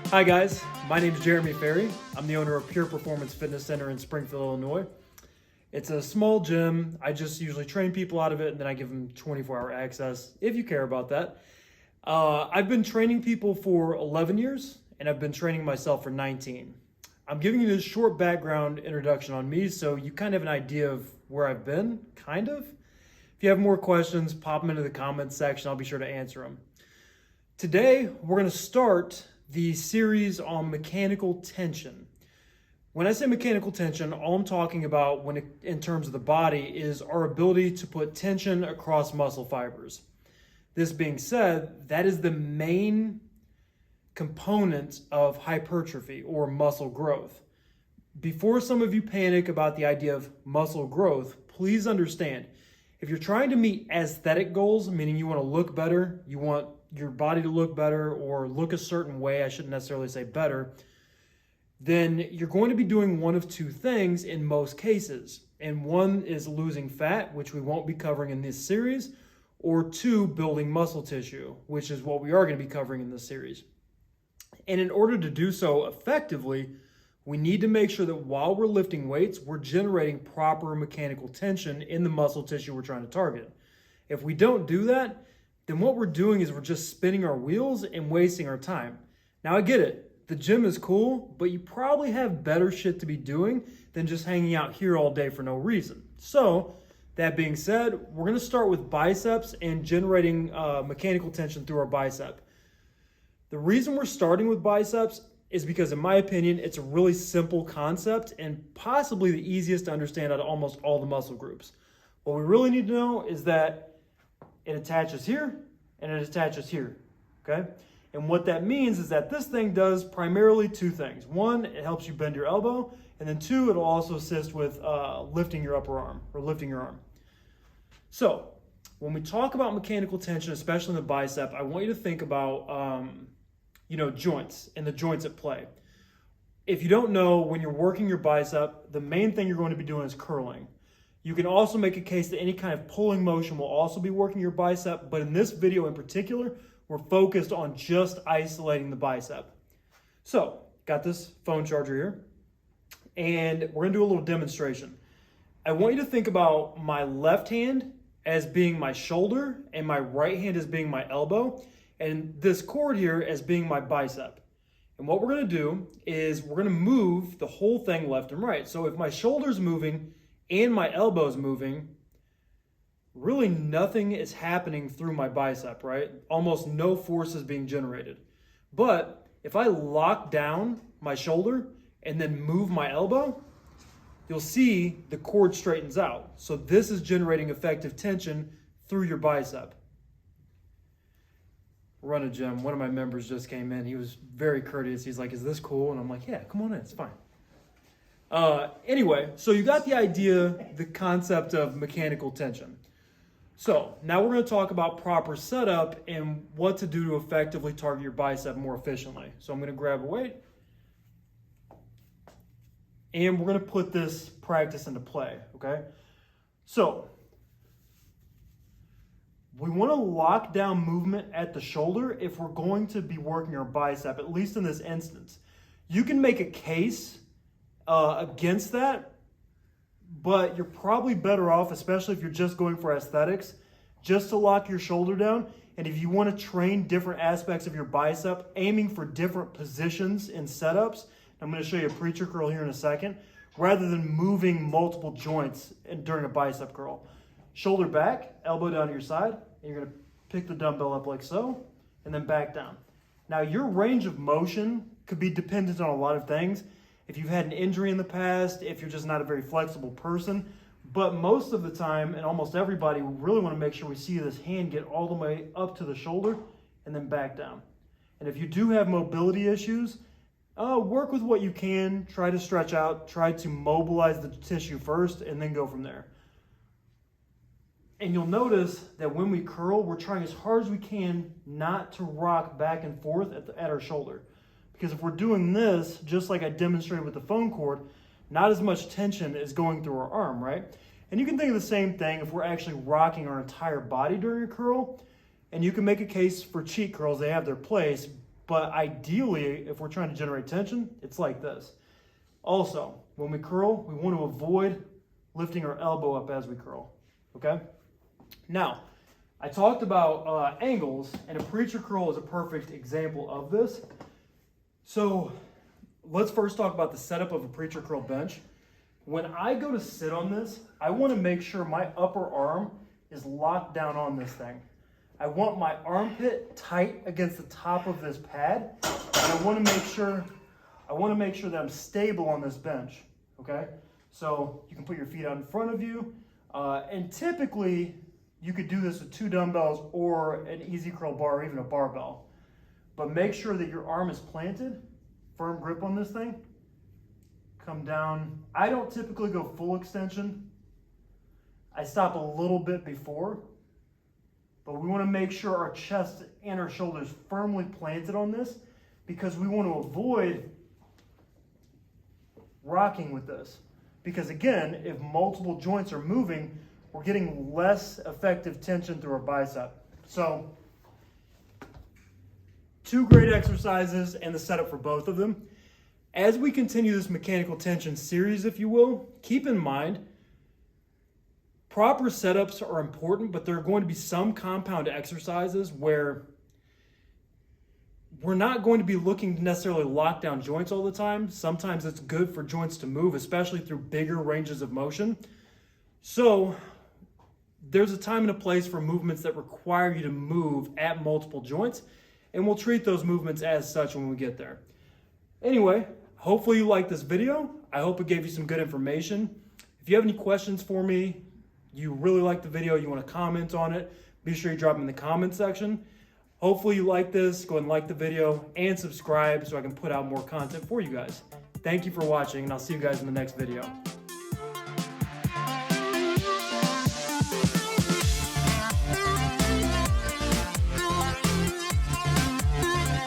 Hi guys, my name is Jeremy Ferry. I'm the owner of Pure Performance Fitness Center in Springfield, Illinois. It's a small gym. I just usually train people out of it and then I give them 24-hour access if you care about that. I've been training people for 11 years and I've been training myself for 19. I'm giving you this short background introduction on me so you kind of have an idea of where I've been, kind of. If you have more questions, pop them into the comments section. I'll be sure to answer them. Today, we're going to start the series on mechanical tension. When I say mechanical tension, all I'm talking about in terms of the body is our ability to put tension across muscle fibers. This being said, that is the main component of hypertrophy or muscle growth. Before some of you panic about the idea of muscle growth, please understand, if you're trying to meet aesthetic goals, meaning you want to look better, you want your body to look better or look a certain way, I shouldn't necessarily say better, then you're going to be doing one of two things in most cases. And one is losing fat, which we won't be covering in this series, or two, building muscle tissue, which is what we are going to be covering in this series. And in order to do so effectively, we need to make sure that while we're lifting weights, we're generating proper mechanical tension in the muscle tissue we're trying to target. If we don't do that, then what we're doing is we're just spinning our wheels and wasting our time. Now I get it, the gym is cool, but you probably have better shit to be doing than just hanging out here all day for no reason. So that being said, we're gonna start with biceps and generating mechanical tension through our bicep. The reason we're starting with biceps is because in my opinion, it's a really simple concept and possibly the easiest to understand out of almost all the muscle groups. What we really need to know is that it attaches here and it attaches here, okay? And what that means is that this thing does primarily two things. One, it helps you bend your elbow, and then two, it'll also assist with lifting your upper arm or lifting your arm. So when we talk about mechanical tension, especially in the bicep, I want you to think about joints and the joints at play. If you don't know, when you're working your bicep, the main thing you're going to be doing is curling. You can also make a case that any kind of pulling motion will also be working your bicep, but in this video in particular, we're focused on just isolating the bicep. So, got this phone charger here, and we're gonna do a little demonstration. I want you to think about my left hand as being my shoulder and my right hand as being my elbow, and this cord here as being my bicep. And what we're gonna do is we're gonna move the whole thing left and right. So if my shoulder's moving and my elbow's moving, really nothing is happening through my bicep, right? Almost no force is being generated. But if I lock down my shoulder and then move my elbow, you'll see the cord straightens out. So this is generating effective tension through your bicep. Run a gym. One of my members just came in. He was very courteous. He's like, "Is this cool?" And I'm like, "Yeah, come on in. It's fine." Anyway, so you got the idea, the concept of mechanical tension. So now we're going to talk about proper setup and what to do to effectively target your bicep more efficiently. So I'm going to grab a weight and we're going to put this practice into play, okay? So we want to lock down movement at the shoulder if we're going to be working our bicep, at least in this instance. You can make a case against that, but you're probably better off, especially if you're just going for aesthetics, just to lock your shoulder down. And if you want to train different aspects of your bicep, aiming for different positions and setups, I'm going to show you a preacher curl here in a second, rather than moving multiple joints during a bicep curl. Shoulder back, elbow down to your side, and you're going to pick the dumbbell up like so, and then back down. Now your range of motion could be dependent on a lot of things. If you've had an injury in the past, if you're just not a very flexible person, but most of the time, and almost everybody, we really want to make sure we see this hand get all the way up to the shoulder and then back down. And if you do have mobility issues, work with what you can, try to stretch out, try to mobilize the tissue first, and then go from there. And you'll notice that when we curl, we're trying as hard as we can not to rock back and forth at our shoulder. Because if we're doing this, just like I demonstrated with the phone cord, not as much tension is going through our arm, right? And you can think of the same thing if we're actually rocking our entire body during a curl. And you can make a case for cheat curls, they have their place, But ideally, if we're trying to generate tension, it's like this. Also, when we curl, we want to avoid lifting our elbow up as we curl, okay? Now, I talked about angles, and a preacher curl is a perfect example of this. So let's first talk about the setup of a preacher curl bench. When I go to sit on this, I want to make sure my upper arm is locked down on this thing. I want my armpit tight against the top of this pad, and I want to make sure that I'm stable on this bench, okay? So you can put your feet out in front of you, and typically you could do this with 2 dumbbells or an easy curl bar or even a barbell. But make sure that your arm is planted, firm grip on this thing. Come down. I don't typically go full extension. I stop a little bit before, but we want to make sure our chest and our shoulders firmly planted on this because we want to avoid rocking with this. Because again, if multiple joints are moving, we're getting less effective tension through our bicep. So 2 great exercises and the setup for both of them. As we continue this mechanical tension series, if you will, keep in mind, proper setups are important, but there are going to be some compound exercises where we're not going to be looking to necessarily lock down joints all the time. Sometimes it's good for joints to move, especially through bigger ranges of motion. So there's a time and a place for movements that require you to move at multiple joints, and we'll treat those movements as such when we get there. Anyway, hopefully you liked this video. I hope it gave you some good information. If you have any questions for me, you really like the video, you want to comment on it, be sure you drop them in the comment section. Hopefully you like this. Go ahead and like the video and subscribe so I can put out more content for you guys. Thank you for watching, and I'll see you guys in the next video.